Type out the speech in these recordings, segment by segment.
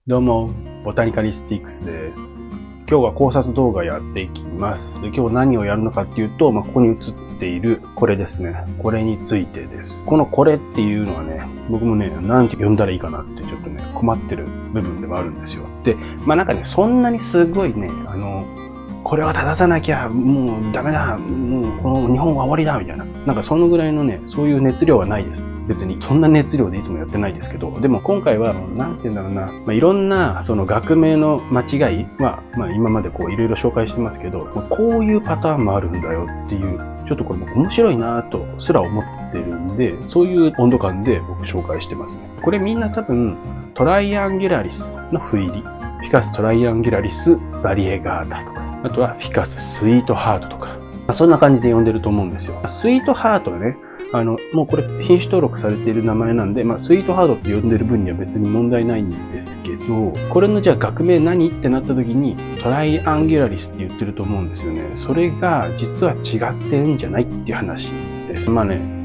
どうも、ボタニカリスティックスです。今日は考察動画やっていきます。で、今日何をやるのかっていうと、ここに映っているこれですね。これについてです。これっていうのはね、僕もね、なんて呼んだらいいかなってちょっとね、困ってる部分でもあるんですよ。で、そんなにすごいね、これは正さなきゃ、もうダメだ、もうこの日本は終わりだ、みたいな。そのぐらいのね、そういう熱量はないです。別に。そんな熱量でいつもやってないですけど、でも今回は、なんて言うんだろうな、いろんな、その学名の間違いは、今までいろいろ紹介してますけど、こういうパターンもあるんだよっていう、ちょっとこれも面白いなとすら思ってるんで、そういう温度感で僕紹介してますね。これみんな多分、トライアンギュラリスの不入り、フィカストライアンギュラリスバリエガータとか、あとはフィカススイートハートとか、そんな感じで呼んでると思うんですよ。スイートハートはね、もうこれ品種登録されている名前なんで、スイートハートって呼んでる分には別に問題ないんですけど、これのじゃあ学名何ってなった時にトライアンギュラリスって言ってると思うんですよね。それが実は違ってるんじゃないっていう話です。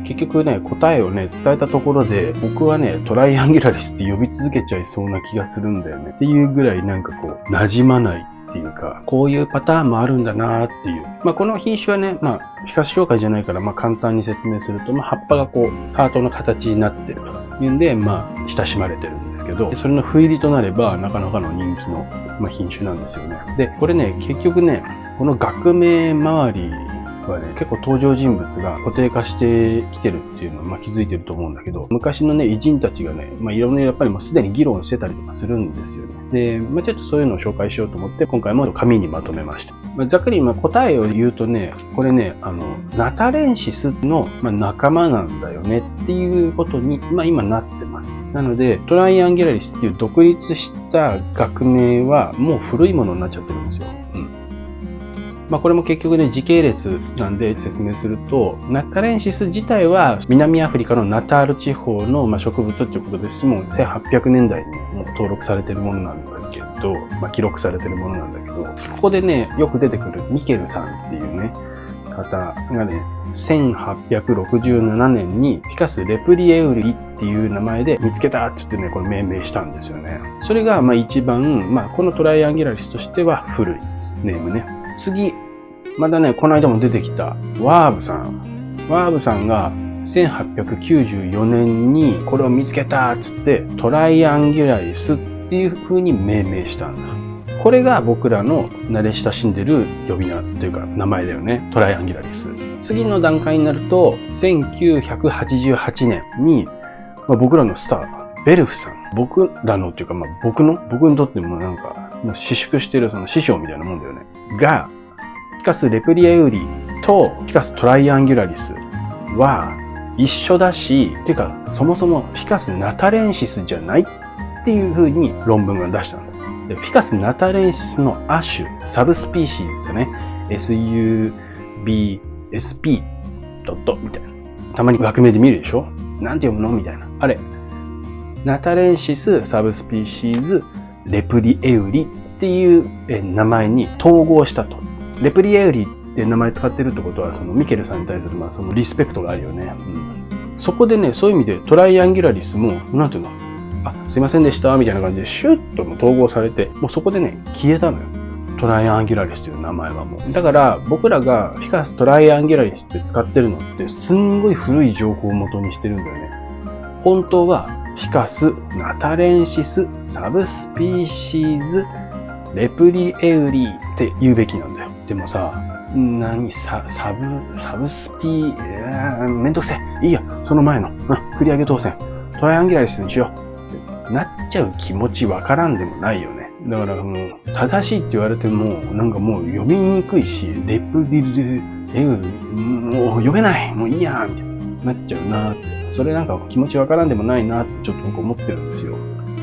結局ね、答えをね、伝えたところで、僕はね、トライアンギュラリスって呼び続けちゃいそうな気がするんだよね。っていうぐらい馴染まないっていうか、こういうパターンもあるんだなーっていう。この品種はね、フィカス紹介じゃないから、簡単に説明すると、葉っぱがハートの形になってるというんで、親しまれてるんですけど、それの不入りとなれば、なかなかの人気の、品種なんですよね。で、これね、結局ね、この学名周り、はね、結構登場人物が固定化してきてるっていうのは気づいてると思うんだけど、昔のね、偉人たちがね、いろんなやっぱりもうすでに議論してたりとかするんですよね。で、ちょっとそういうのを紹介しようと思って、今回も紙にまとめました。ざっくり答えを言うとね、これね、ナタレンシスの仲間なんだよねっていうことに、今なってます。なので、トライアンギュラリスっていう独立した学名はもう古いものになっちゃってるんですよ。これも結局ね、時系列なんで説明すると、ナタレンシス自体は南アフリカのナタール地方の植物ということですし、もう1800年代にもう登録されているものなんだけど、記録されているものなんだけど、ここでね、よく出てくるミケルさんっていうね、方がね、1867年にフィカス・レプリエウリっていう名前で見つけたって言ってね、これ命名したんですよね。それが一番、このトライアンギュラリスとしては古いネームね。次、まだね、この間も出てきたワーブさん。ワーブさんが1894年にこれを見つけたっつってトライアンギュラリスっていう風に命名したんだ。これが僕らの慣れ親しんでる呼び名というか名前だよね。トライアンギュラリス。次の段階になると1988年に、僕らのスター、ベルフさん。僕らのっていうか、僕にとっても私縮してるその師匠みたいなもんだよね。が、フィカス・レプリエウリとフィカス・トライアンギュラリスは一緒だし、てか、そもそもフィカス・ナタレンシスじゃないっていう風に論文が出したんだ。で、フィカス・ナタレンシスの亜種、サブスピーシーズだね。SUBSP ドットみたいな。たまに学名で見るでしょ？なんて読むのみたいな。あれ。ナタレンシス・サブスピーシーズ・レプリエウリっていう名前に統合したと。レプリエウリって名前使ってるってことは、そのミケルさんに対するそのリスペクトがあるよね。そこでね、そういう意味でトライアンギュラリスも、なんていうの？すいませんでした、みたいな感じでシュッと統合されて、もうそこでね、消えたのよ。トライアンギュラリスという名前はもう。だから、僕らがフィカストライアンギュラリスって使ってるのって、すんごい古い情報を元にしてるんだよね。本当は、フィカス、ナタレンシス、サブスピーシーズ、レプリエウリーって言うべきなんだよ。でもさ、サブスピめんどくせえ。いいや、その前の、繰り上げ当選。トライアンギュラリスにしよう。なっちゃう気持ちわからんでもないよね。だからもう、正しいって言われても、もう読みにくいし、レプリエウリー、もう読めない。もういいや、みたいな。なっちゃうなって。それ気持ちわからんでもないなってちょっと僕思ってるんですよ。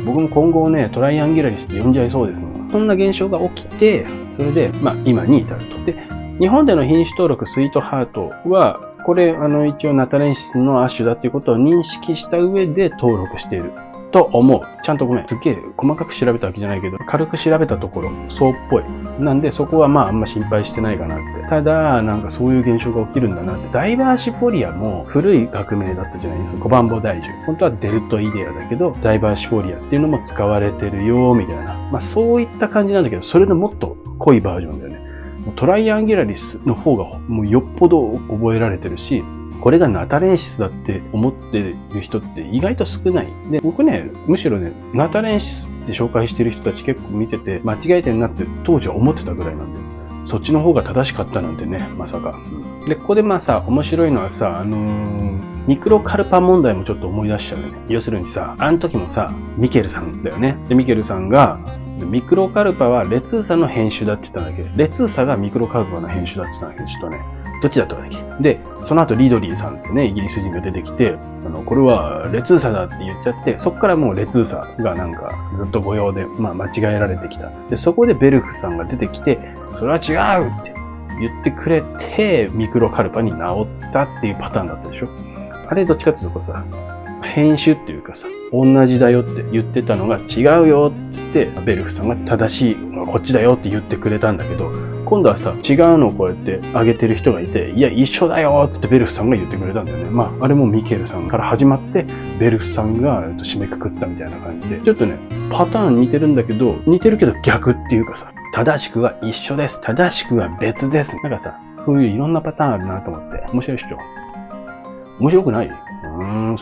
僕も今後ね、トライアンギュラリスって呼んじゃいそうですもん。そんな現象が起きて、それで、今に至ると。で、日本での品種登録スイートハートは、これ、一応ナタレンシスの亜種だっていうことを認識した上で登録していると思う。ちゃんとごめん。すっげえ細かく調べたわけじゃないけど、軽く調べたところ、そうっぽい。なんで、そこはまああんま心配してないかなって。ただ、なんかそういう現象が起きるんだなって。ダイバーシフォリアも古い学名だったじゃないですか。コバンボ大樹。本当はデルトイデアだけど、ダイバーシフォリアっていうのも使われてるよ、みたいな。まあそういった感じなんだけど、それのもっと濃いバージョンだよね。トライアンギュラリスの方がもうよっぽど覚えられてるし、これがナタレンシスだって思ってる人って意外と少ない。で、僕ね、むしろね、ナタレンシスって紹介してる人たち結構見てて、間違えてるなって当時は思ってたぐらいなんで、そっちの方が正しかったなんてね、まさか。で、ここでまあさ、面白いのはさ、ミクロカルパ問題もちょっと思い出しちゃうよね。要するにさ、あの時もさ、ミケルさんだよね。で、ミケルさんが、ミクロカルパはレツーサの編集だって言ったんだけど、レツーサがミクロカルパの編集だって言ったんだけど、ちょっとね、どっちだったんだっけ。で、その後リドリーさんってね、イギリス人が出てきて、これはレツーサだって言っちゃって、そこからもうレツーサがなんかずっと誤用で、まあ間違えられてきた。で、そこでベルフさんが出てきて、それは違うって言ってくれて、ミクロカルパに治ったっていうパターンだったでしょ。あれどっちかっていうとさ、編集っていうかさ、同じだよって言ってたのが違うよっつって、ベルフさんが正しい、こっちだよって言ってくれたんだけど、今度はさ、違うのをこうやって上げてる人がいて、いや、一緒だよっつってベルフさんが言ってくれたんだよね。まあ、あれもミケルさんから始まって、ベルフさんが締めくくったみたいな感じで、ちょっとね、パターン似てるんだけど、似てるけど逆っていうかさ、正しくは一緒です。正しくは別です。なんかさ、そういういろんなパターンあるなと思って、面白いっしょ。面白くない？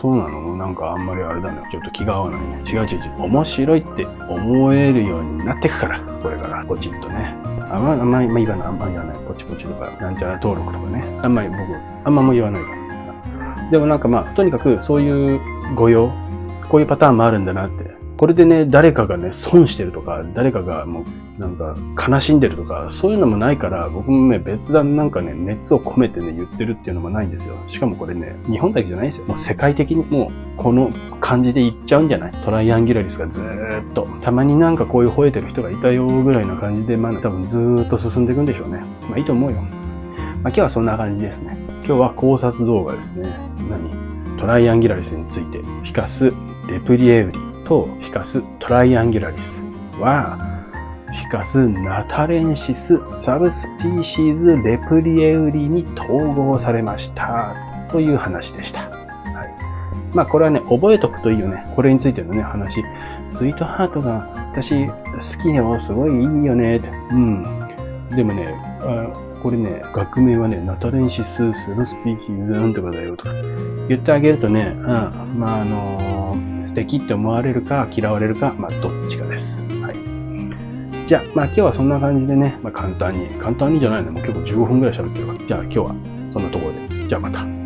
そうなの？なんかあんまりあれだね。ちょっと気が合わないね。違う。面白いって思えるようになってくから。これから、ポチッとね。あんま言わない。ポチポチとか、なんちゃら登録とかね。あんまも言わないから。でもなんかまあ、とにかくそういう誤用、こういうパターンもあるんだなって。これでね、誰かがね、損してるとか、誰かがもう、なんか、悲しんでるとか、そういうのもないから、僕もね、別段なんかね、熱を込めてね、言ってるっていうのもないんですよ。しかもこれね、日本だけじゃないんですよ。もう世界的にもう、この感じでいっちゃうんじゃない？トライアンギュラリスがずーっと。たまになんかこういう吠えてる人がいたよぐらいな感じで、まあ多分ずーっと進んでいくんでしょうね。まあいいと思うよ。まあ今日はそんな感じですね。今日は考察動画ですね。トライアンギュラリスについて、フィカス・レプリエウリとフィカス・トライアンギュラリスは、フィカス・ナタレンシス・サブスピーシーズ・レプリエウリに統合されましたという話でした。はい。まあこれはね、覚えとくといいよね。これについてのね、話。スイートハートが私好きよ、すごいいいよねって。でもね、これね、学名はね、ナタレンシス・サブスピーシーズなんとかだよとか言ってあげるとね、まあ素敵って思われるか嫌われるか、まあどっちかです。はい。じゃあ、まあ今日はそんな感じでね、まあ簡単にじゃないね、もう結構15分ぐらい喋ってるから。じゃあ今日はそんなところで。じゃあまた。